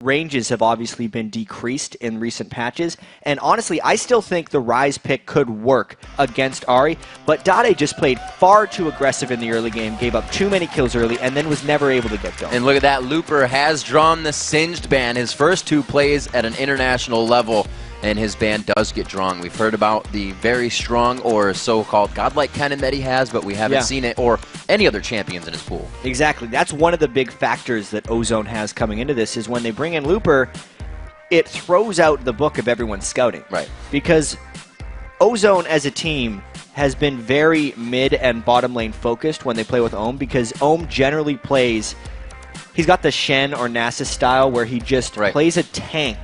ranges have obviously been decreased in recent patches, and honestly, I still think the Ryze pick could work against Ahri, but Dade just played far too aggressive in the early game, gave up too many kills early, and then was never able to get going. And look at that, Looper has drawn the Singed ban, his first 2 plays at an international level, and his ban does get drawn. We've heard about the very strong or so-called godlike cannon that he has, but we haven't seen it or any other champions in his pool. Exactly. That's one of the big factors that Ozone has coming into this is when they bring in Looper, it throws out the book of everyone's scouting. Right. Because Ozone as a team has been very mid and bottom lane focused when they play with Ohm, because Ohm generally plays, he's got the Shen or Nasus style where he just plays a tank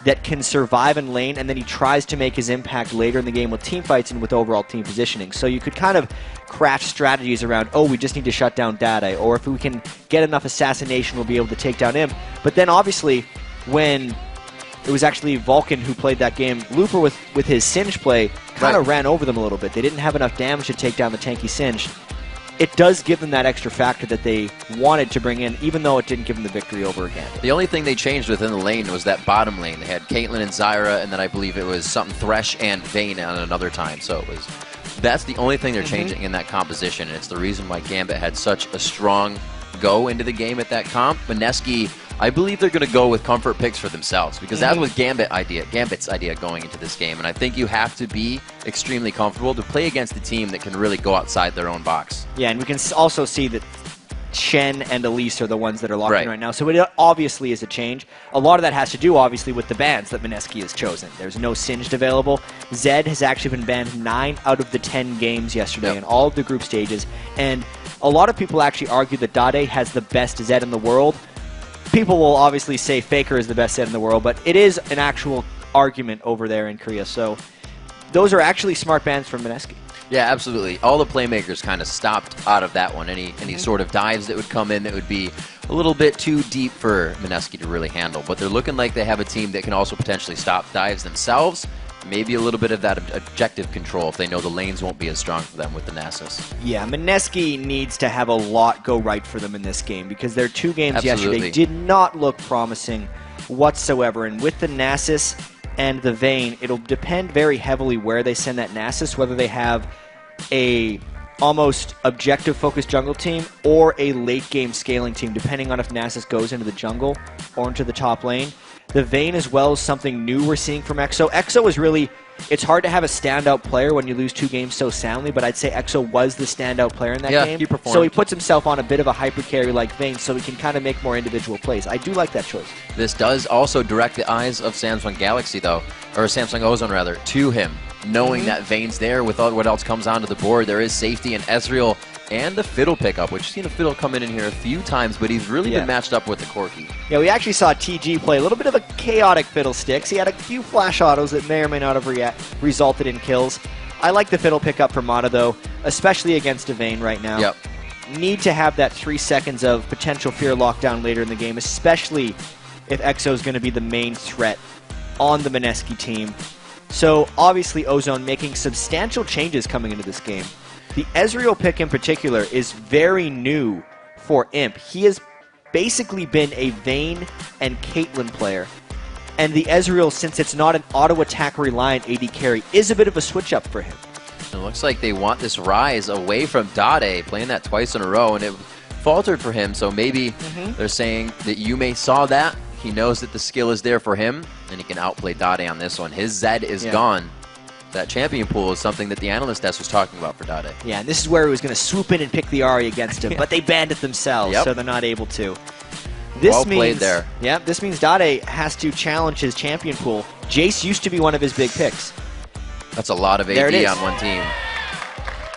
that can survive in lane, and then he tries to make his impact later in the game with team fights and with overall team positioning. So you could kind of craft strategies around, oh, we just need to shut down Dade, or if we can get enough assassination, we'll be able to take down him. But then obviously, when it was actually Vulcan who played that game, Looper with his Singe play kind of ran over them a little bit. They didn't have enough damage to take down the tanky Singe. It does give them that extra factor that they wanted to bring in, even though it didn't give them the victory over again. The only thing they changed within the lane was that bottom lane. They had Caitlyn and Zyra, and then I believe it was something Thresh and Vayne on another time. So it was, that's the only thing they're changing in that composition, and it's the reason why Gambit had such a strong go into the game at that comp. Mineski, I believe they're going to go with comfort picks for themselves, because that was Gambit's idea going into this game, and I think you have to be extremely comfortable to play against a team that can really go outside their own box. Yeah, and we can also see that Shen and Elise are the ones that are locked in right now, so it obviously is a change. A lot of that has to do, obviously, with the bans that Mineski has chosen. There's no Singed available. Zed has actually been banned 9 out of the 10 games yesterday in all of the group stages, and a lot of people actually argue that Dade has the best Zed in the world. People will obviously say Faker is the best Zed in the world, but it is an actual argument over there in Korea, so those are actually smart bans from Mineski. Yeah, absolutely. All the playmakers kind of stopped out of that one. Any sort of dives that would come in that would be a little bit too deep for Mineski to really handle. But they're looking like they have a team that can also potentially stop dives themselves. Maybe a little bit of that objective control if they know the lanes won't be as strong for them with the Nasus. Yeah, Mineski needs to have a lot go right for them in this game, because their 2 games yesterday did not look promising whatsoever. And with the Nasus and the Vayne, it'll depend very heavily where they send that Nasus, whether they have a almost objective-focused jungle team or a late-game scaling team, depending on if Nasus goes into the jungle or into the top lane. The Vayne as well is something new we're seeing from EXO. EXO is really, it's hard to have a standout player when you lose 2 games so soundly, but I'd say EXO was the standout player in that game. He performed. So he puts himself on a bit of a hyper carry like Vayne, so he can kind of make more individual plays. I do like that choice. This does also direct the eyes of Samsung Galaxy, though, or Samsung Ozone, rather, to him, knowing that Vayne's there with what else comes onto the board. There is safety in Ezreal and the Fiddle pickup, which you've seen a Fiddle come in here a few times, but he's really been matched up with the Corki. Yeah, we actually saw TG play a little bit of a chaotic Fiddlesticks. He had a few flash autos that may or may not have resulted in kills. I like the Fiddle pickup for Mana, though, especially against a Vayne right now. Yep. Need to have that 3 seconds of potential fear lockdown later in the game, especially if EXO is going to be the main threat on the Mineski team. So, obviously, Ozone making substantial changes coming into this game. The Ezreal pick in particular is very new for Imp. He has basically been a Vayne and Caitlyn player. And the Ezreal, since it's not an auto-attack reliant AD carry, is a bit of a switch-up for him. It looks like they want this Ryze away from Dade, playing that twice in a row, and it faltered for him, so maybe they're saying that Yume saw that, he knows that the skill is there for him, and he can outplay Dade on this one. His Zed is gone. That champion pool is something that the analyst desk was talking about for Dade. Yeah, and this is where he was going to swoop in and pick the Ahri against him, but they banned it themselves, so they're not able to. This well played there. Yeah, this means Dade has to challenge his champion pool. Jace used to be one of his big picks. That's a lot of AD on one team.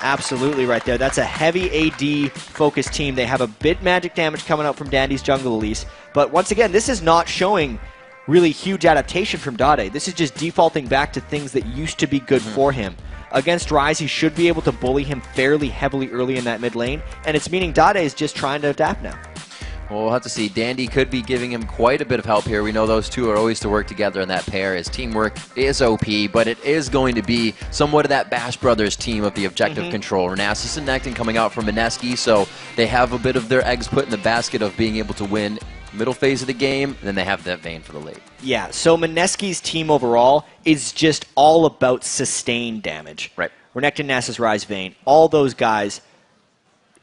Absolutely right there. That's a heavy AD-focused team. They have a bit magic damage coming out from Dandy's jungle Elise. But once again, this is not showing really huge adaptation from Dade. This is just defaulting back to things that used to be good for him. Against Ryze, he should be able to bully him fairly heavily early in that mid lane, and it's meaning Dade is just trying to adapt now. Well, we'll have to see. Dandy could be giving him quite a bit of help here. We know those two are always to work together in that pair. His teamwork is OP, but it is going to be somewhat of that Bash Brothers team of the objective control. Renasus and Nectin coming out from Mineski, so they have a bit of their eggs put in the basket of being able to win middle phase of the game, and then they have that Vayne for the late. Yeah, so Mineski's team overall is just all about sustained damage. Right. Renekton, Nasus, Ryze, Vayne, all those guys,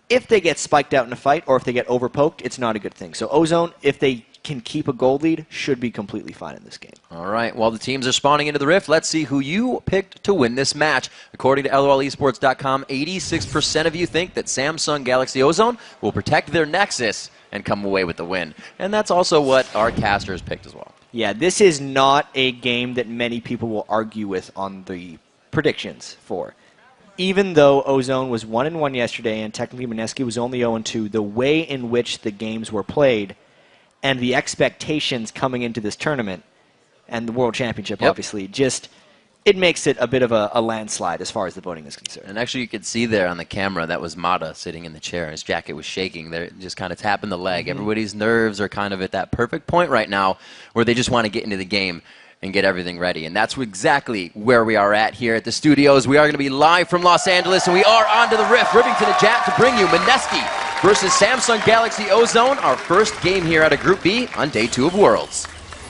if they get spiked out in a fight or if they get overpoked, it's not a good thing. So Ozone, if they can keep a gold lead, should be completely fine in this game. All right, while the teams are spawning into the Rift, let's see who you picked to win this match. According to LOLesports.com, 86% of you think that Samsung Galaxy Ozone will protect their Nexus and come away with the win. And that's also what our casters picked as well. Yeah, this is not a game that many people will argue with on the predictions for. Even though Ozone was 1-1 yesterday and technically Mineski was only 0-2, the way in which the games were played and the expectations coming into this tournament and the World Championship, obviously, just it makes it a bit of a landslide as far as the voting is concerned. And actually, you could see there on the camera, that was Mata sitting in the chair. His jacket was shaking. They're just kind of tapping the leg. Everybody's nerves are kind of at that perfect point right now where they just want to get into the game and get everything ready. And that's exactly where we are at here at the studios. We are going to be live from Los Angeles, and we are on to the Rift. Ripping to the Jap to bring you Mineski versus Samsung Galaxy Ozone, our first game here out of Group B on Day 2 of Worlds.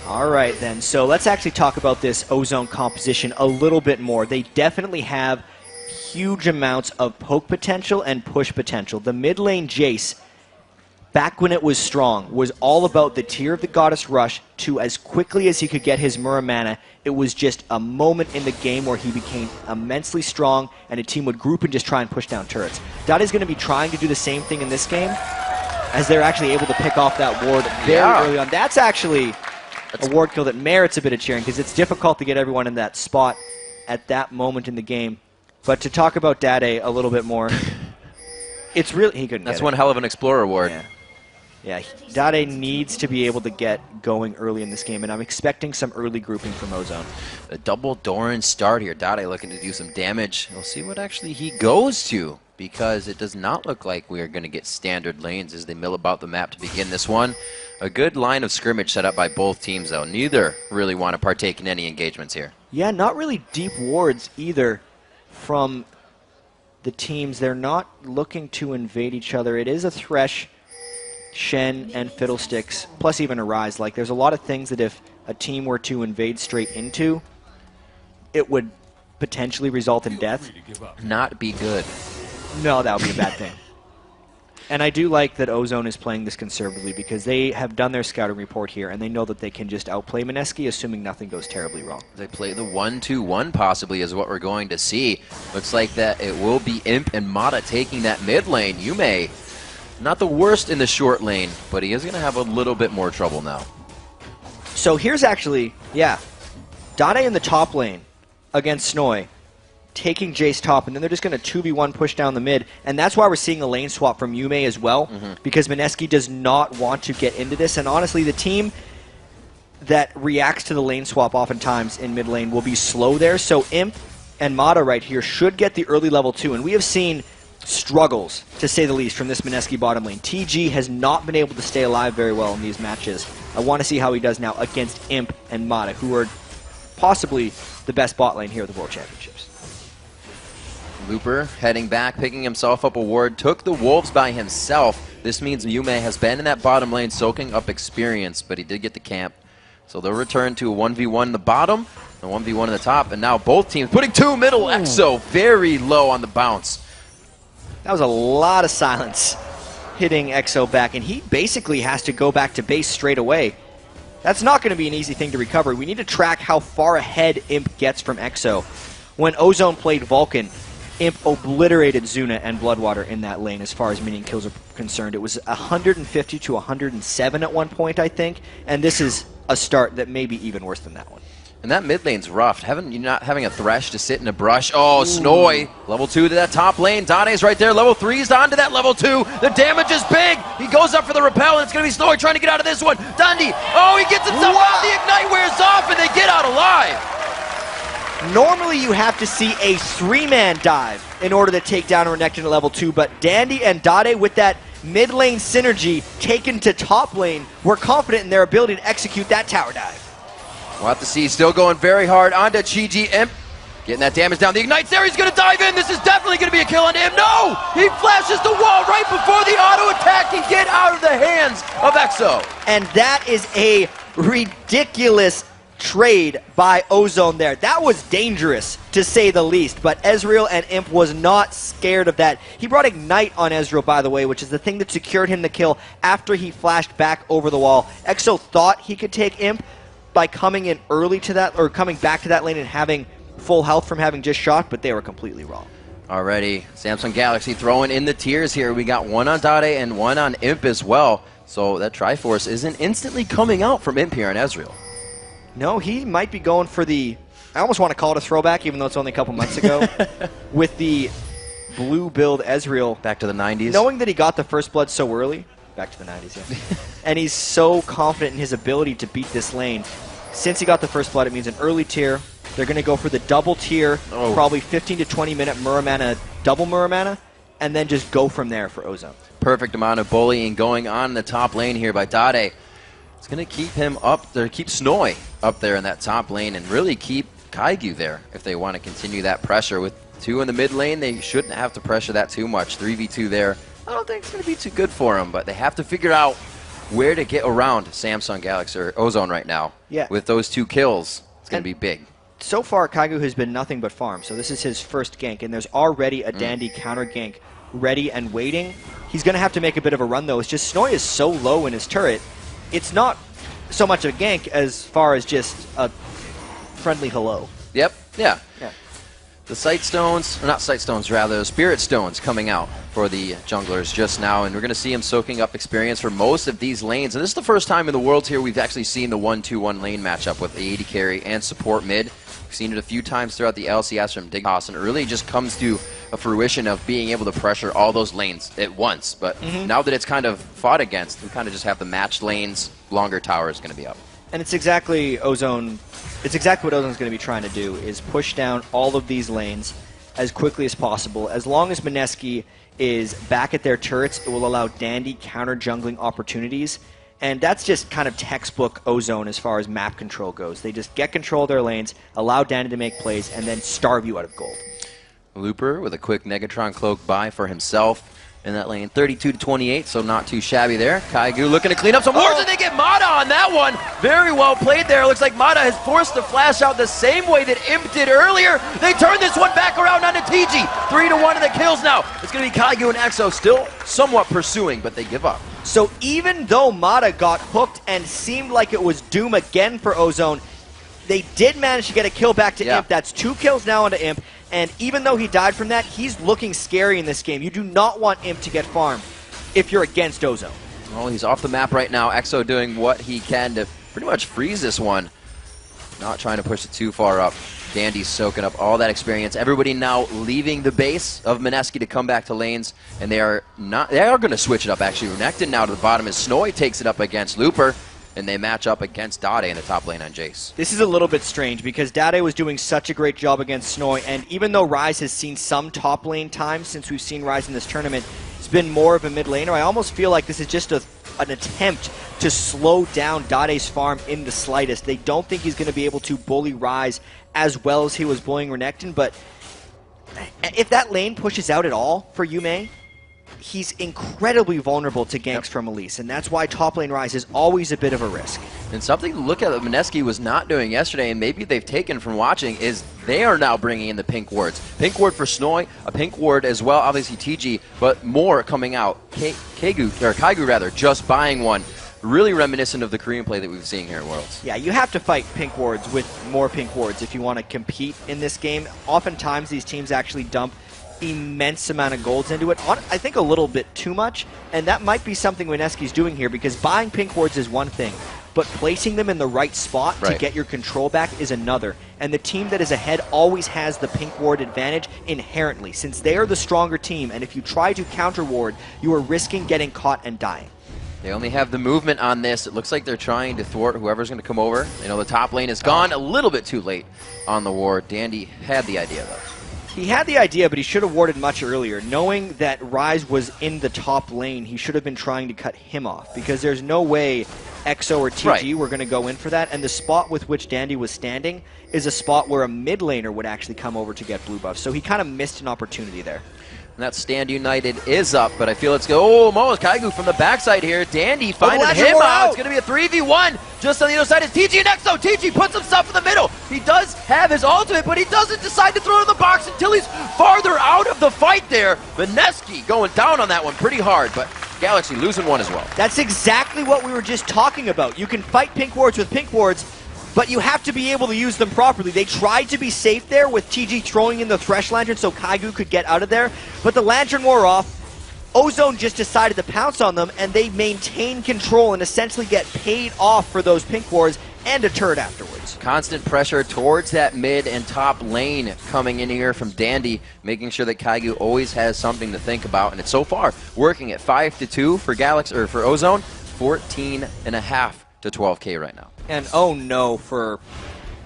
All right, then. So let's actually talk about this Ozone composition a little bit more. They definitely have huge amounts of poke potential and push potential. The mid lane Jace, back when it was strong, was all about the Tear of the Goddess rush to as quickly as he could get his Muramana. It was just a moment in the game where he became immensely strong and a team would group and just try and push down turrets. Dade's going to be trying to do the same thing in this game as they're actually able to pick off that ward very early on. That's actually a ward kill that merits a bit of cheering because it's difficult to get everyone in that spot at that moment in the game. But to talk about Dade a little bit more, it's really... He couldn't That's get one hell of an Explorer ward. Yeah, Dade needs to be able to get going early in this game, and I'm expecting some early grouping from Ozone. A double Doran start here. Dade looking to do some damage. We'll see what actually he goes to, because it does not look like we are going to get standard lanes as they mill about the map to begin this one. A good line of scrimmage set up by both teams, though. Neither really want to partake in any engagements here. Yeah, not really deep wards either from the teams. They're not looking to invade each other. It is a Thresh, Shen, and Fiddlesticks, plus even a Ryze. Like, there's a lot of things that if a team were to invade straight into, it would potentially result in death. Not be good. No, that would be a bad thing. And I do like that Ozone is playing this conservatively because they have done their scouting report here and they know that they can just outplay Mineski, assuming nothing goes terribly wrong. They play the 1-2-1 possibly is what we're going to see. Looks like that it will be Imp and Mata taking that mid lane. Yume, not the worst in the short lane, but he is going to have a little bit more trouble now. So here's actually, Dade in the top lane against Snoy, taking Jace top, and then they're just going to 2v1 push down the mid. And that's why we're seeing a lane swap from Yume as well, because Mineski does not want to get into this. And honestly, the team that reacts to the lane swap oftentimes in mid lane will be slow there. So Imp and Mata right here should get the early level 2. And we have seen struggles, to say the least, from this Mineski bottom lane. TG has not been able to stay alive very well in these matches. I want to see how he does now against Imp and Mata, who are possibly the best bot lane here at the World Championships. Looper heading back, picking himself up a ward, took the Wolves by himself. This means Yume has been in that bottom lane soaking up experience, but he did get the camp. So they'll return to a 1v1 in the bottom, a 1v1 in the top, and now both teams putting 2 middle. EXO very low on the bounce. That was a lot of silence hitting EXO back, and he basically has to go back to base straight away. That's not going to be an easy thing to recover. We need to track how far ahead Imp gets from EXO. When Ozone played Vulcan, Imp obliterated Zuna and Bloodwater in that lane as far as minion kills are concerned. It was 150 to 107 at one point, I think, and this is a start that may be even worse than that one. And that mid lane's rough. Not having a Thresh to sit in a brush. Oh, Snoy, level 2 to that top lane. Dade's right there, level 3's on to that level 2. The damage is big. He goes up for the repel, and it's going to be Snoy trying to get out of this one. Dundee, oh, he gets himself out. The Ignite wears off, and they get out alive. Normally you have to see a 3-man dive in order to take down Renekton at level 2, but Dandy and Dade with that mid lane synergy taken to top lane, we're confident in their ability to execute that tower dive. We'll have to see. Still going very hard onto Chi-Ji. Imp Getting that damage down. The Ignite's there. He's going to dive in. This is definitely going to be a kill on him. No! He flashes the wall right before the auto attack can get out of the hands of EXO. And that is a ridiculous trade by Ozone there. That was dangerous, to say the least, but Ezreal and Imp was not scared of that. He brought Ignite on Ezreal, by the way, which is the thing that secured him the kill after he flashed back over the wall. EXO thought he could take Imp by coming in early to that, or coming back to that lane and having full health from having just shot, but they were completely wrong. Already, Samsung Galaxy throwing in the tiers here. We got one on Dade and one on Imp as well. So that Triforce isn't instantly coming out from Imp here on Ezreal. No, he might be going for the, I almost want to call it a throwback, even though it's only a couple months ago, with the blue build Ezreal. Back to the 90s. Knowing that he got the first blood so early, back to the 90s, yeah. And he's so confident in his ability to beat this lane. Since he got the first blood, it means an early tier. They're going to go for the double tier, probably 15 to 20 minute Muramana, double Muramana, and then just go from there for Ozone. Perfect amount of bullying going on in the top lane here by Dade. It's going to keep him up there, keep Snoy up there in that top lane, and really keep Kaiju there if they want to continue that pressure. With 2 in the mid lane, they shouldn't have to pressure that too much. 3v2 there, I don't think it's going to be too good for them, but they have to figure out where to get around Samsung Galaxy or Ozone right now. Yeah. With those 2 kills, it's going to be big. So far, Kaiju has been nothing but farm, so this is his first gank, and there's already a dandy counter gank ready and waiting. He's going to have to make a bit of a run, though. It's just Snoy is so low in his turret, it's not so much a gank as far as just a friendly hello. Yep, yeah. The Sight Stones, or not Sight Stones, rather, Spirit Stones coming out for the junglers just now, and we're going to see him soaking up experience for most of these lanes. And this is the first time in the Worlds here we've actually seen the 1-2-1 lane matchup with the AD carry and support mid. We've seen it a few times throughout the LCS from Dignitas, and it really just comes to a fruition of being able to pressure all those lanes at once. But now that it's kind of fought against, we kind of just have the matched lanes, longer tower is going to be up. And it's exactly Ozone. It's exactly what Ozone's going to be trying to do, is push down all of these lanes as quickly as possible. As long as Mineski is back at their turrets, it will allow dandy counter-jungling opportunities. And that's just kind of textbook Ozone as far as map control goes. They just get control of their lanes, allow dandy to make plays, and then starve you out of gold. Looper with a quick Negatron cloak buy for himself in that lane. 32 to 28, so not too shabby there. Kaiju looking to clean up some wards, and they get Mata on that one. Very well played there. Looks like Mata has forced the flash out the same way that Imp did earlier. They turn this one back around onto TG. 3-1 in the kills now. It's going to be Kaiju and EXO still somewhat pursuing, but they give up. So even though Mata got hooked and seemed like it was doom again for Ozone, they did manage to get a kill back to Imp. That's 2 kills now onto Imp. And even though he died from that, he's looking scary in this game. You do not want Imp to get farmed if you're against Ozone. Well, he's off the map right now. EXO doing what he can to pretty much freeze this one. Not trying to push it too far up. Dandy's soaking up all that experience. Everybody now leaving the base of Mineski to come back to lanes, and they are going to switch it up actually. Renekton now to the bottom as Snoy takes it up against Looper, and they match up against Dade in the top lane on Jace. This is a little bit strange because Dade was doing such a great job against Snoy, and even though Rise has seen some top lane time since we've seen Rise in this tournament, it's been more of a mid laner. I almost feel like this is just an attempt to slow down Dade's farm in the slightest. They don't think he's going to be able to bully Rise as well as he was bullying Renekton, but if that lane pushes out at all for Yume, he's incredibly vulnerable to ganks from Elise, and that's why top lane Rise is always a bit of a risk. And something to look at that Mineski was not doing yesterday, and maybe they've taken from watching, is they are now bringing in the pink wards. Pink ward for Snoy, a pink ward as well, obviously TG, but more coming out. Kaiju rather, just buying one. Really reminiscent of the Korean play that we've seen here at Worlds. Yeah, you have to fight pink wards with more pink wards if you want to compete in this game. Oftentimes these teams actually dump immense amount of golds into it. I think a little bit too much, and that might be something Mineski's doing here, because buying pink wards is one thing, but placing them in the right spot to get your control back is another. And the team that is ahead always has the pink ward advantage inherently, since they are the stronger team, and if you try to counter ward, you are risking getting caught and dying. They only have the movement on this. It looks like they're trying to thwart whoever's going to come over. You know, the top lane is gone a little bit too late on the ward. Dandy had the idea, though. He had the idea, but he should have warded much earlier. Knowing that Rise was in the top lane, he should have been trying to cut him off, because there's no way EXO or TG were going to go in for that, and the spot with which Dandy was standing is a spot where a mid laner would actually come over to get blue buff. So he kind of missed an opportunity there. And that Stand United is up, but I feel it's go. Oh, Mo's Kaigu from the backside here. Dandy finding him out. It's going to be a 3v1. Just on the other side is TG and EXO. TG puts himself in the middle. He does have his ultimate, but he doesn't decide to throw it in the box until he's farther out of the fight there. Mineski going down on that one pretty hard, but Galaxy losing one as well. That's exactly what we were just talking about. You can fight pink wards with pink wards, but you have to be able to use them properly. They tried to be safe there with TG throwing in the Thresh Lantern so Kaigu could get out of there, but the Lantern wore off. Ozone just decided to pounce on them, and they maintain control and essentially get paid off for those pink wards and a turret afterwards. Constant pressure towards that mid and top lane coming in here from Dandy, making sure that Kaigu always has something to think about, and it's so far working at 5-2 for Galaxy or for Ozone, 14.5 to 12K right now. And oh no for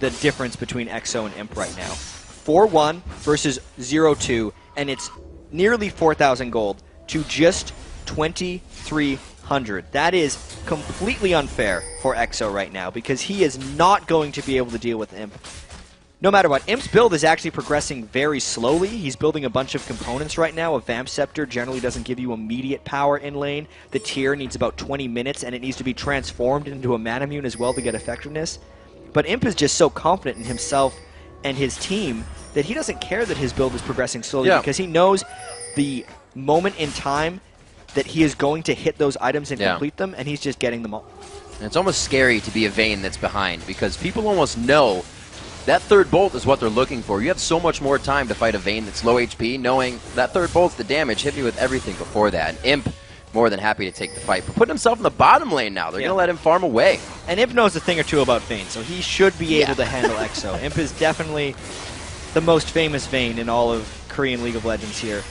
the difference between EXO and Imp right now. 4-1 versus 0-2, and it's nearly 4,000 gold to just 2,300. That is completely unfair for EXO right now because he is not going to be able to deal with Imp. No matter what, Imp's build is actually progressing very slowly. He's building a bunch of components right now. A Vamp Scepter generally doesn't give you immediate power in lane. The tier needs about 20 minutes, and it needs to be transformed into a Manamune as well to get effectiveness. But Imp is just so confident in himself and his team that he doesn't care that his build is progressing slowly because he knows the moment in time that he is going to hit those items and complete them, and he's just getting them all. And it's almost scary to be a Vayne that's behind because people almost know that third bolt is what they're looking for. You have so much more time to fight a Vayne that's low HP, knowing that third bolt's the damage. Hit me with everything before that. And Imp, more than happy to take the fight. But putting himself in the bottom lane now. They're going to let him farm away. And Imp knows a thing or two about Vayne, so he should be able to handle EXO. Imp is definitely the most famous Vayne in all of Korean League of Legends here.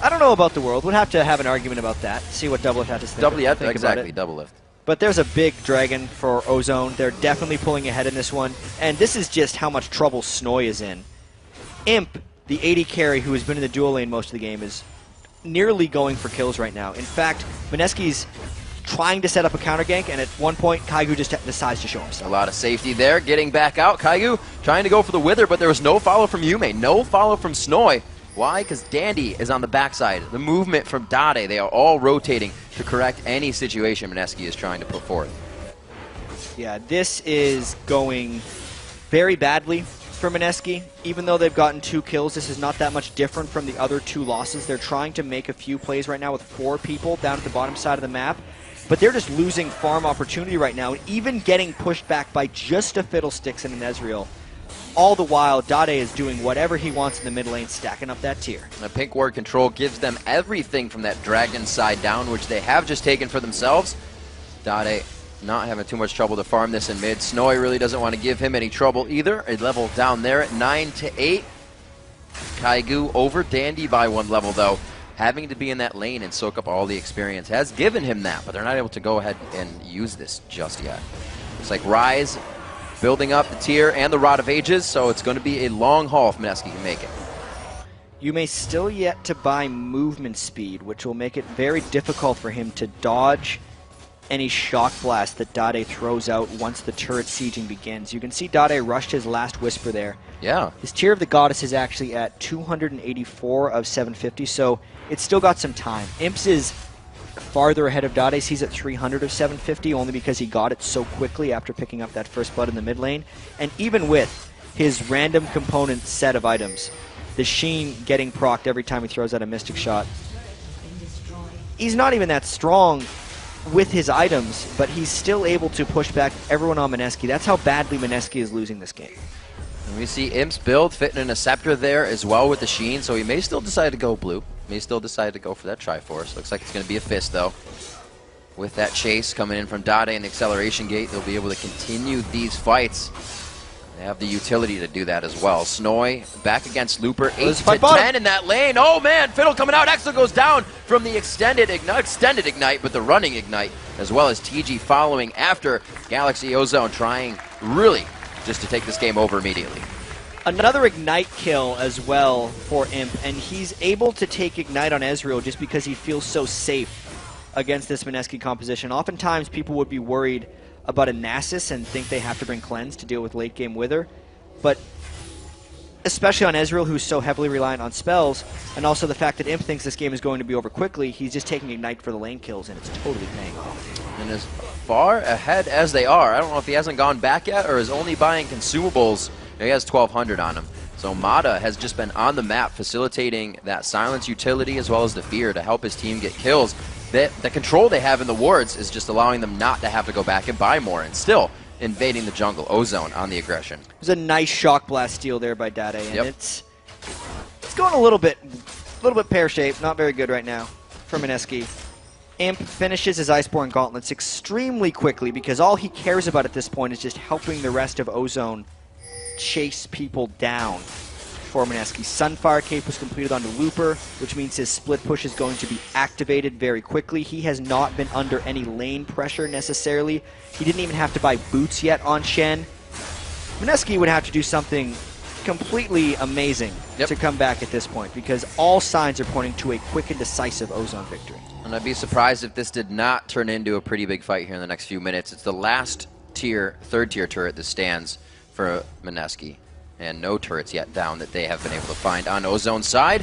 I don't know about the world. We'd have to have an argument about that. See what Doublelift had to think about it. Doublelift. But there's a big dragon for Ozone. They're definitely pulling ahead in this one. And this is just how much trouble Snoy is in. Imp, the 80 carry who has been in the dual lane most of the game, is nearly going for kills right now. In fact, Mineski's trying to set up a counter gank, and at one point, Kaigu just decides to show himself. A lot of safety there, getting back out. Kaigu trying to go for the Wither, but there was no follow from Yume, no follow from Snoy. Why? Because Dandy is on the backside. The movement from Dade, they are all rotating to correct any situation Mineski is trying to put forth. Yeah, this is going very badly for Mineski. Even though they've gotten 2 kills, this is not that much different from the other 2 losses. They're trying to make a few plays right now with 4 people down at the bottom side of the map. But they're just losing farm opportunity right now, and even getting pushed back by just a Fiddlesticks and an Ezreal. All the while, Dade is doing whatever he wants in the mid lane, stacking up that tier. The pink ward control gives them everything from that dragon side down, which they have just taken for themselves. Dade not having too much trouble to farm this in mid. Snoy really doesn't want to give him any trouble either. A level down there at 9-8. Kaigu over Dandy by 1 level, though. Having to be in that lane and soak up all the experience has given him that, but they're not able to go ahead and use this just yet. Looks like Rise building up the tier and the Rod of Ages, so it's going to be a long haul if Mineski can make it. You may still yet to buy movement speed, which will make it very difficult for him to dodge any shock blast that Dade throws out once the turret sieging begins. You can see Dade rushed his last Whisper there. Yeah. His tier of the Goddess is actually at 284 of 750, so it's still got some time. Imps is farther ahead of Dade's. He's at 300 of 750 only because he got it so quickly after picking up that first blood in the mid lane. And even with his random component set of items, the Sheen getting procced every time he throws out a Mystic Shot, he's not even that strong with his items, but he's still able to push back everyone on Mineski. That's how badly Mineski is losing this game. And we see Imp's build fitting in a Scepter there as well with the Sheen, so he may still decide to go blue. May still decide to go for that Triforce. Looks like it's going to be a Fist, though. With that chase coming in from Dade and the Acceleration Gate, they'll be able to continue these fights. They have the utility to do that as well. Snoy back against Looper, 8-10 in that lane. Oh man, Fiddle coming out. Exo goes down from the extended Ignite, but the running Ignite, as well as TG following after. Galaxy Ozone trying really just to take this game over immediately. Another Ignite kill as well for Imp, and he's able to take Ignite on Ezreal just because he feels so safe against this Mineski composition. Oftentimes people would be worried about a Nasus and think they have to bring Cleanse to deal with late game Wither. But especially on Ezreal, who's so heavily reliant on spells, and also the fact that Imp thinks this game is going to be over quickly, he's just taking Ignite for the lane kills, and it's totally paying off. And as far ahead as they are, I don't know if he hasn't gone back yet or is only buying consumables. He has 1,200 on him. So Mata has just been on the map facilitating that silence utility as well as the fear to help his team get kills. The control they have in the wards is just allowing them not to have to go back and buy more, and still invading the jungle. Ozone on the aggression. It was a nice shock blast steal there by Dade, and it's going a little bit pear-shaped, not very good right now for Mineski. Imp finishes his Iceborne Gauntlets extremely quickly because all he cares about at this point is just helping the rest of Ozone chase people down for Mineski. Sunfire Cape was completed onto Looper, which means his split push is going to be activated very quickly. He has not been under any lane pressure necessarily. He didn't even have to buy boots yet on Shen. Mineski would have to do something completely amazing to come back at this point because all signs are pointing to a quick and decisive Ozone victory. And I'd be surprised if this did not turn into a pretty big fight here in the next few minutes. It's the last tier, third tier turret that stands for Mineski. And no turrets yet down that they have been able to find on Ozone's side.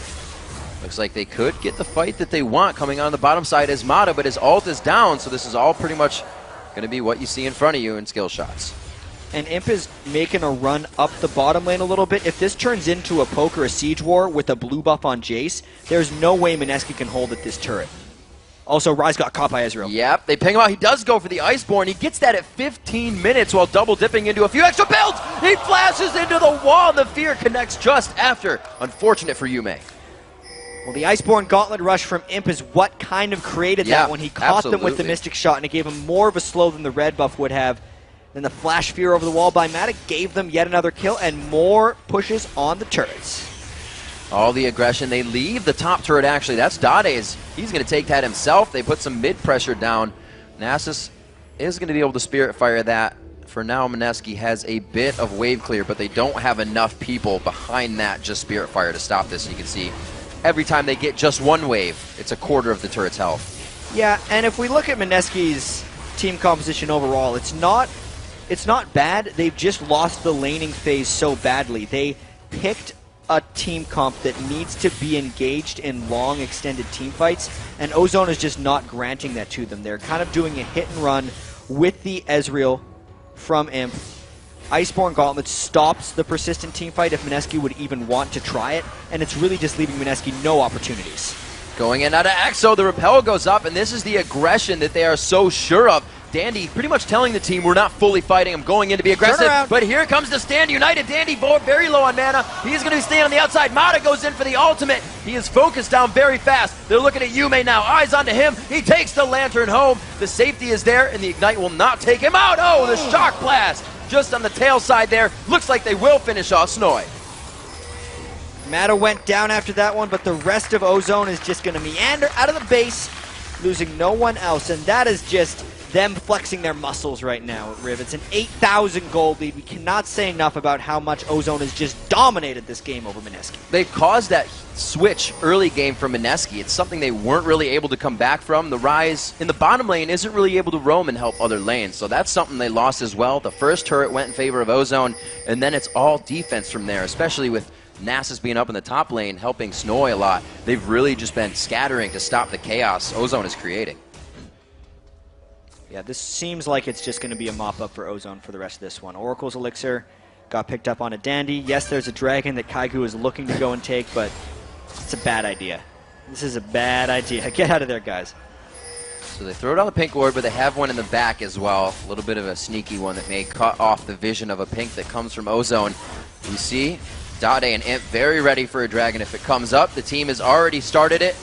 Looks like they could get the fight that they want coming on the bottom side as Mata, but his ult is down, so this is all pretty much going to be what you see in front of you in skill shots. And Imp is making a run up the bottom lane a little bit. If this turns into a poke or a siege war with a blue buff on Jace, there's no way Mineski can hold at this turret. Also, Ryze got caught by Ezreal. Yep, they ping him out. He does go for the Iceborne. He gets that at 15 minutes while double dipping into a few extra builds. He flashes into the wall. The fear connects just after. Unfortunate for Yume. Well, the Iceborne Gauntlet rush from Imp is what kind of created that when he caught them with the Mystic Shot, and it gave him more of a slow than the red buff would have. Then the Flash Fear over the wall by Matic gave them yet another kill and more pushes on the turrets. All the aggression. They leave the top turret, actually. That's Dade's. He's going to take that himself. They put some mid pressure down. Nasus is going to be able to Spirit Fire that. For now, Mineski has a bit of wave clear, but they don't have enough people behind that just Spirit Fire to stop this. You can see every time they get just one wave, it's a quarter of the turret's health. Yeah, and if we look at Mineski's team composition overall, it's not bad. They've just lost the laning phase so badly. They picked a team comp that needs to be engaged in long, extended team fights, and Ozone is just not granting that to them. They're kind of doing a hit and run with the Ezreal from Imp. Iceborne Gauntlet stops the persistent team fight if Mineski would even want to try it, and it's really just leaving Mineski no opportunities. Going in out of Exo, the repel goes up, and this is the aggression that they are so sure of. Dandy pretty much telling the team, we're not fully fighting, I'm going in to be aggressive, but here comes the stand united. Dandy very low on mana, he's going to be staying on the outside. Mata goes in for the ultimate, he is focused down very fast. They're looking at Yume now, eyes onto him, he takes the Lantern home, the safety is there, and the Ignite will not take him out. Oh, the Shock Blast, just on the tail side there, looks like they will finish off Snoy. Mata went down after that one, but the rest of Ozone is just going to meander out of the base, losing no one else, and that is just them flexing their muscles right now at Riv. It's an 8,000 gold lead. We cannot say enough about how much Ozone has just dominated this game over Mineski. They've caused that switch early game for Mineski. It's something they weren't really able to come back from. The Ryze in the bottom lane isn't really able to roam and help other lanes, so that's something they lost as well. The first turret went in favor of Ozone, and then it's all defense from there, especially with Nasus being up in the top lane, helping Snoy a lot. They've really just been scattering to stop the chaos Ozone is creating. Yeah, this seems like it's just going to be a mop-up for Ozone for the rest of this one. Oracle's Elixir got picked up on a Dandy. Yes, there's a dragon that Kaigu is looking to go and take, but it's a bad idea. This is a bad idea. Get out of there, guys. So they throw it on the pink ward, but they have one in the back as well. A little bit of a sneaky one that may cut off the vision of a pink that comes from Ozone. You see Dade and Imp very ready for a dragon if it comes up. The team has already started it.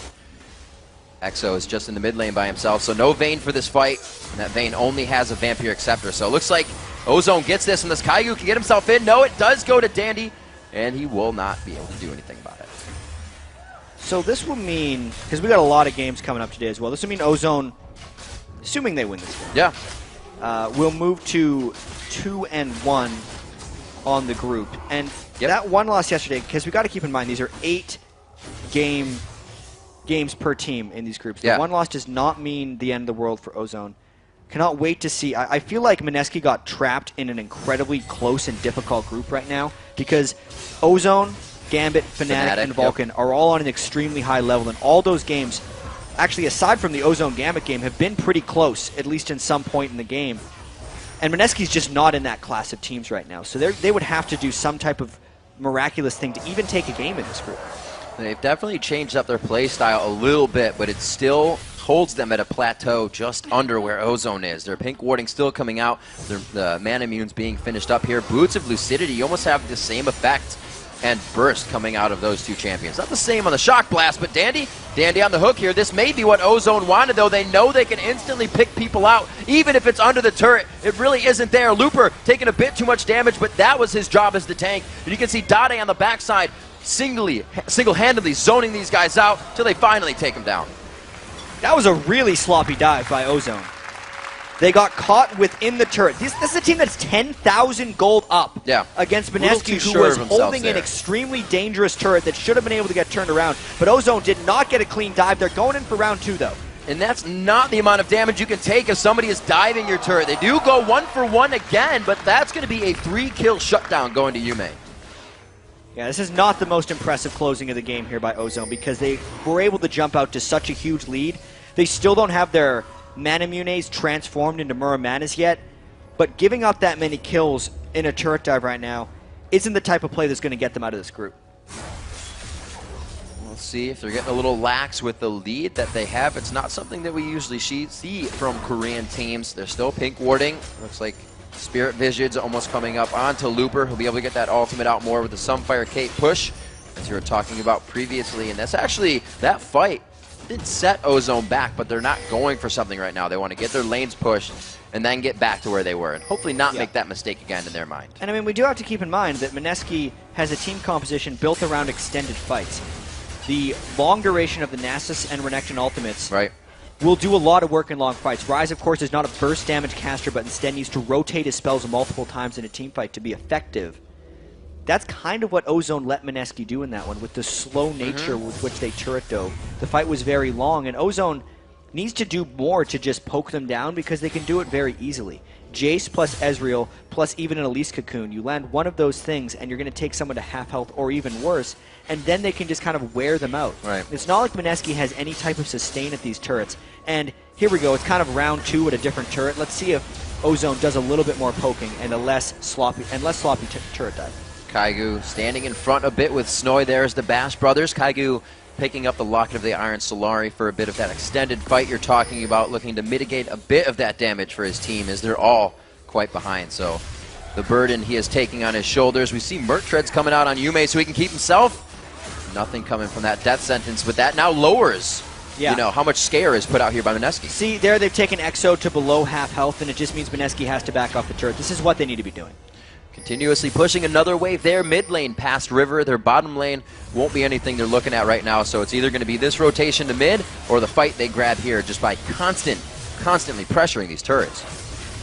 Exo is just in the mid lane by himself, so no Vayne for this fight. And that Vayne only has a Vampiric Scepter, so it looks like Ozone gets this, and this Kaigu can get himself in. No, it does go to Dandy, and he will not be able to do anything about it. So this will mean, because we got a lot of games coming up today as well, this will mean Ozone, assuming they win this game, will move to 2-1 on the group. And that one loss yesterday, because we got to keep in mind, these are 8 games per team in these groups. The one loss does not mean the end of the world for Ozone, Cannot wait to see. I feel like Mineski got trapped in an incredibly close and difficult group right now because Ozone, Gambit, Fnatic, and Vulcan are all on an extremely high level, and all those games, actually aside from the Ozone Gambit game, have been pretty close, at least in some point in the game. And Mineski's just not in that class of teams right now, so they would have to do some type of miraculous thing to even take a game in this group. They've definitely changed up their play style a little bit, but it still holds them at a plateau just under where Ozone is. Their pink warding still coming out. The mana immunes being finished up here. Boots of Lucidity, you almost have the same effect and burst coming out of those two champions. Not the same on the Shock Blast, but Dandy on the hook here. This may be what Ozone wanted, though. They know they can instantly pick people out, even if it's under the turret. It really isn't there. Looper taking a bit too much damage, but that was his job as the tank. And you can see Dade on the backside single-handedly zoning these guys out till they finally take him down. That was a really sloppy dive by Ozone. They got caught within the turret. This is a team that's 10,000 gold up against Mineski, who was holding an extremely dangerous turret that should have been able to get turned around. But Ozone did not get a clean dive. They're going in for round 2, though. And that's not the amount of damage you can take if somebody is diving your turret. They do go 1-for-1 again, but that's going to be a 3-kill shutdown going to Yume. Yeah, this is not the most impressive closing of the game here by Ozone because they were able to jump out to such a huge lead. They still don't have their Manamunes transformed into Muramanas yet, but giving up that many kills in a turret dive right now isn't the type of play that's going to get them out of this group. We'll see if they're getting a little lax with the lead that they have. It's not something that we usually see from Korean teams. They're still pink warding. Looks like Spirit Vision's almost coming up onto Looper. He'll be able to get that ultimate out more with the Sunfire Cape push, as you were talking about previously. And that's actually, that fight did set Ozone back, but they're not going for something right now. They want to get their lanes pushed and then get back to where they were and hopefully not make that mistake again in their mind. And I mean, we do have to keep in mind that Mineski has a team composition built around extended fights. The long duration of the Nasus and Renekton ultimates will do a lot of work in long fights. Ryze, of course, is not a burst damage caster, but instead needs to rotate his spells multiple times in a team fight to be effective. That's kind of what Ozone let Mineski do in that one, with the slow nature with which they turret dove. The fight was very long, and Ozone needs to do more to just poke them down because they can do it very easily. Jace plus Ezreal plus even an Elise Cocoon. You land one of those things and you're going to take someone to half health or even worse, and then they can just kind of wear them out. It's not like Mineski has any type of sustain at these turrets. And here we go. It's kind of round 2 at a different turret. Let's see if Ozone does a little bit more poking and a less sloppy turret dive. Kaigu standing in front a bit with Snoy. There's the Bash brothers. Kaigu picking up the Locket of the Iron Solari for a bit of that extended fight you're talking about, looking to mitigate a bit of that damage for his team as they're all quite behind. So the burden he is taking on his shoulders. We see Mert Treads coming out on Yume so he can keep himself. Nothing coming from that death sentence, but that now lowers you know, how much scare is put out here by Mineski. See, there they've taken EXO to below half health, and it just means Mineski has to back off the turret. This is what they need to be doing. Continuously pushing another wave there, mid lane past River. Their bottom lane won't be anything they're looking at right now, so it's either going to be this rotation to mid or the fight they grab here just by constantly pressuring these turrets.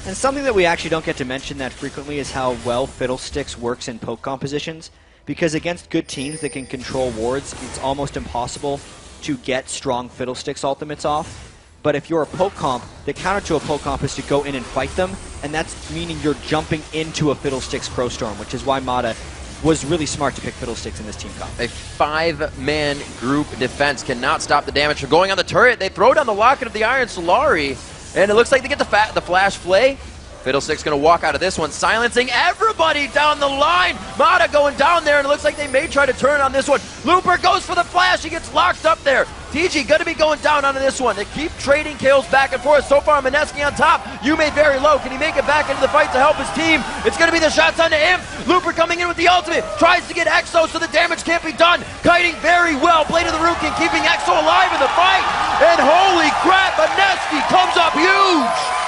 And something that we actually don't get to mention that frequently is how well Fiddlesticks works in poke compositions, because against good teams that can control wards, it's almost impossible to get strong Fiddlesticks ultimates off. But if you're a poke comp, the counter to a poke comp is to go in and fight them, and that's meaning you're jumping into a Fiddlesticks Crowstorm, which is why Mata was really smart to pick Fiddlesticks in this team comp. A 5-man group defense cannot stop the damage from going on the turret. They throw down the Locket of the Iron Solari, and it looks like they get the Flash Flay. Fiddlesticks going to walk out of this one, silencing everybody down the line. Mata going down there, and it looks like they may try to turn on this one. Looper goes for the flash. He gets locked up there. TG going to be going down onto this one. They keep trading kills back and forth. So far, Mineski on top. Yume very low. Can he make it back into the fight to help his team? It's going to be the shots onto Imp. Looper coming in with the ultimate. Tries to get EXO so the damage can't be done. Kiting very well. Blade of the Rukin keeping EXO alive in the fight. And holy crap, Mineski comes up huge.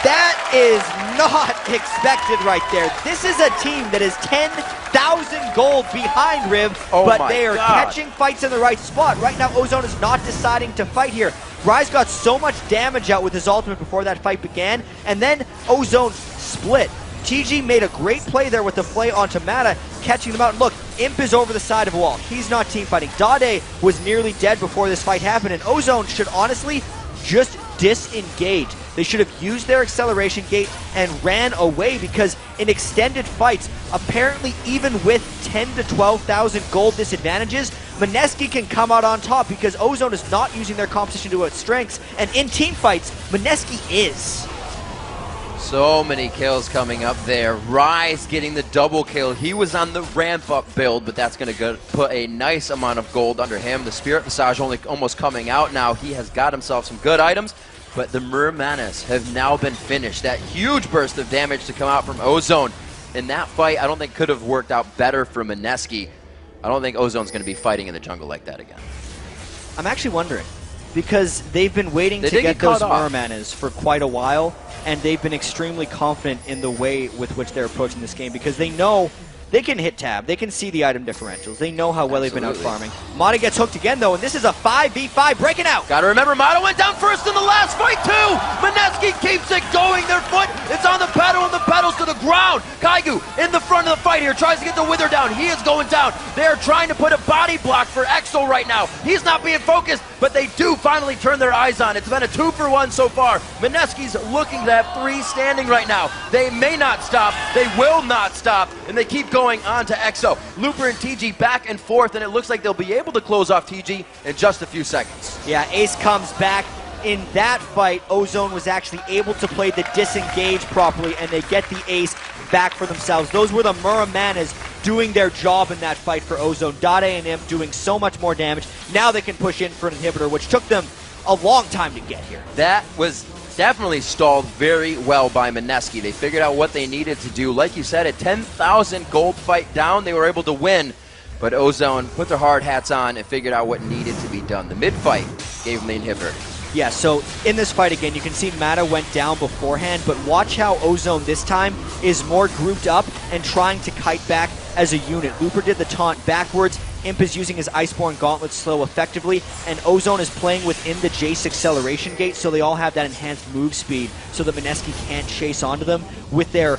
That is not expected right there. This is a team that is 10,000 gold behind Riv, but they are catching fights in the right spot. Right now, Ozone is not deciding to fight here. Ryze got so much damage out with his ultimate before that fight began, and then Ozone split. TG made a great play there with the flay onto Mata, catching them out. And look, Imp is over the side of a wall. He's not team fighting. Dade was nearly dead before this fight happened, and Ozone should honestly just disengage. They should have used their acceleration gate and ran away, because in extended fights, apparently even with 10 to 12,000 gold disadvantages, Mineski can come out on top because Ozone is not using their composition to its strengths, and in team fights, Mineski is. So many kills coming up there. Rise getting the double kill. He was on the ramp-up build, but that's going to put a nice amount of gold under him. The Spirit Visage only almost coming out now. He has got himself some good items, but the Mermanas have now been finished. That huge burst of damage to come out from Ozone in that fight, I don't think could have worked out better for Mineski. I don't think Ozone's going to be fighting in the jungle like that again. I'm actually wondering, because they've been waiting to get those Mermanas for quite a while, and they've been extremely confident in the way with which they're approaching this game, because they know they can hit tab, they can see the item differentials, they know how well they've been out farming. Mata gets hooked again though, and this is a 5v5 breaking out. Gotta remember, Mata went down first in the last fight too! Mineski keeps it going, their foot, it's on the pedal and the pedals to the ground! Kaigu in the front of the fight here, tries to get the Wither down, he is going down. They're trying to put a body block for EXO right now. He's not being focused, but they do finally turn their eyes on. It's been a 2-for-1 so far. Mineski's looking to have 3 standing right now. They may not stop, they will not stop, and they keep going on to EXO. Looper and TG back and forth, and it looks like they'll be able to close off TG in just a few seconds. Yeah, Ace comes back. In that fight, Ozone was actually able to play the disengage properly, and they get the ace back for themselves. Those were the Mermanas doing their job in that fight for Ozone. Dade and Imp doing so much more damage. Now they can push in for an inhibitor, which took them a long time to get here. That was definitely stalled very well by Mineski. They figured out what they needed to do. Like you said, a 10,000 gold fight down, they were able to win. But Ozone put their hard hats on and figured out what needed to be done. The mid-fight gave them the inhibitor. Yeah, so in this fight again, you can see Mata went down beforehand, but watch how Ozone this time is more grouped up and trying to kite back as a unit. Looper did the taunt backwards, Imp is using his Iceborne Gauntlet slow effectively, and Ozone is playing within the Jace acceleration gate, so they all have that enhanced move speed so that Mineski can't chase onto them with their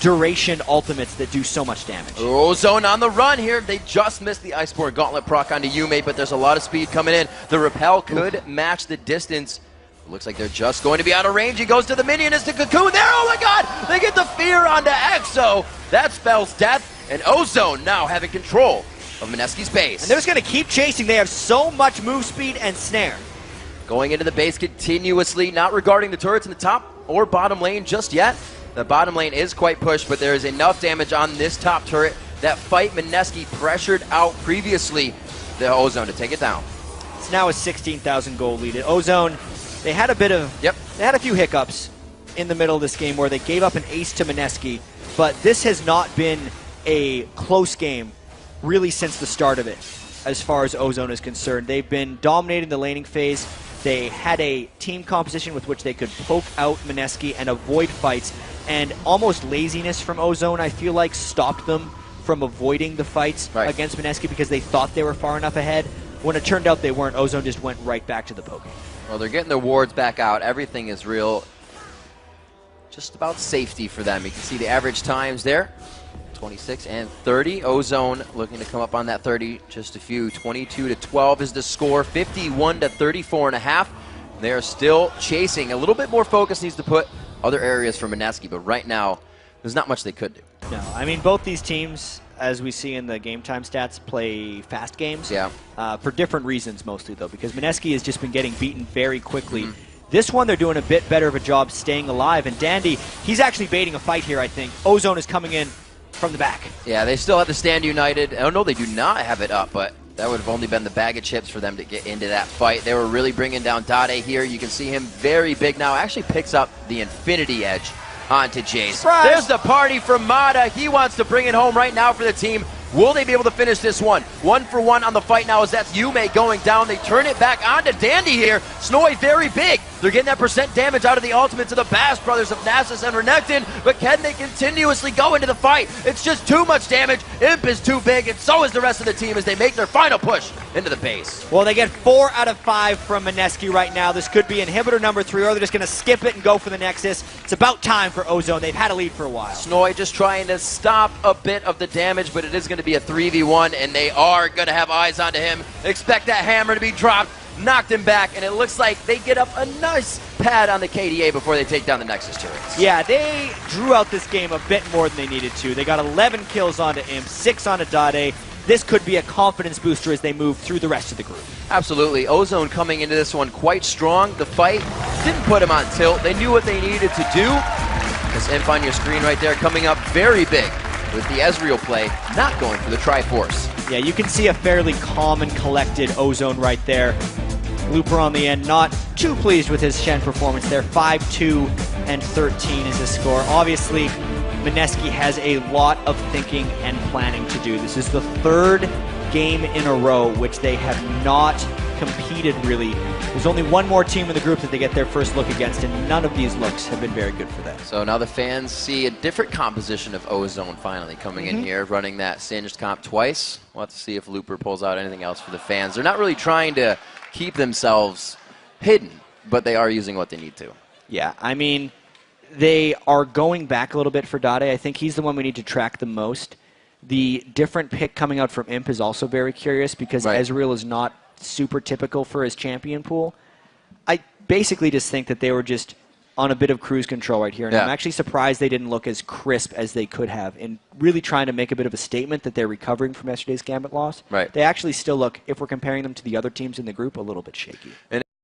duration ultimates that do so much damage. Ozone on the run here. They just missed the Iceborne Gauntlet proc onto Yume, but there's a lot of speed coming in. The repel could match the distance. It looks like they're just going to be out of range. He goes to the minion, it's the Cocoon there. Oh my god! They get the fear onto EXO. That spells death, and Ozone now having control of Mineski's base. And they're just going to keep chasing. They have so much move speed and snare. Going into the base continuously, not regarding the turrets in the top or bottom lane just yet. The bottom lane is quite pushed, but there is enough damage on this top turret. That fight Mineski pressured out previously the Ozone to take it down. It's now a 16,000 gold lead. Ozone, they had a bit of, they had a few hiccups in the middle of this game where they gave up an ace to Mineski, but this has not been a close game really since the start of it as far as Ozone is concerned. They've been dominating the laning phase. They had a team composition with which they could poke out Mineski and avoid fights, and almost laziness from Ozone, I feel like, stopped them from avoiding the fights against Mineski because they thought they were far enough ahead. When it turned out they weren't, Ozone just went right back to the poking. Well, they're getting their wards back out. Everything is real, just about safety for them. You can see the average times there, 26 and 30. Ozone looking to come up on that 30, just a few. 22 to 12 is the score, 51 to 34.5. They're still chasing. A little bit more focus needs to put other areas for Mineski, but right now, there's not much they could do. No, I mean, both these teams, as we see in the game time stats, play fast games. Yeah. For different reasons, mostly, though, because Mineski has just been getting beaten very quickly. This one, they're doing a bit better of a job staying alive, and Dandy, he's actually baiting a fight here, I think. Ozone is coming in from the back. Yeah, they still have the stand united. Oh, no, they do not have it up, but that would have only been the bag of chips for them to get into that fight. They were really bringing down Dade here. You can see him very big now. Actually picks up the Infinity Edge onto Jace. Surprise! There's the party from Mata. He wants to bring it home right now for the team. Will they be able to finish this one? 1-for-1 on the fight now as that's Yume going down. They turn it back onto Dandy here. Snowy very big. They're getting that percent damage out of the ultimates of the Bass brothers of Nasus and Renekton, but can they continuously go into the fight? It's just too much damage. Imp is too big, and so is the rest of the team as they make their final push into the base. Well, they get 4 out of 5 from Mineski right now. This could be inhibitor number 3, or they're just going to skip it and go for the Nexus. It's about time for Ozone. They've had a lead for a while. Snowy just trying to stop a bit of the damage, but it is going to be a 3v1, and they are going to have eyes onto him. Expect that hammer to be dropped. Knocked him back, and it looks like they get up a nice pad on the KDA before they take down the Nexus turrets. Yeah, they drew out this game a bit more than they needed to. They got 11 kills onto Imp, 6 onto Dade. This could be a confidence booster as they move through the rest of the group. Absolutely. Ozone coming into this one quite strong. The fight didn't put him on tilt. They knew what they needed to do. This Imp on your screen right there coming up very big with the Ezreal play, not going for the Triforce. Yeah, you can see a fairly calm and collected Ozone right there. Looper on the end, not too pleased with his Shen performance there. 5-2 and 13 is his score. Obviously, Mineski has a lot of thinking and planning to do. This is the third game in a row which they have not competed really. There's only one more team in the group that they get their first look against, and none of these looks have been very good for them. So now the fans see a different composition of Ozone finally coming in here, running that Singed comp twice. We'll have to see if Looper pulls out anything else for the fans. They're not really trying to keep themselves hidden, but they are using what they need to. Yeah, I mean, they are going back a little bit for Dade. I think he's the one we need to track the most. The different pick coming out from Imp is also very curious because Ezreal is not super typical for his champion pool. I basically just think that they were just on a bit of cruise control right here, and I'm actually surprised they didn't look as crisp as they could have in really trying to make a bit of a statement that they're recovering from yesterday's Gambit loss. Right. They actually still look, if we're comparing them to the other teams in the group, a little bit shaky.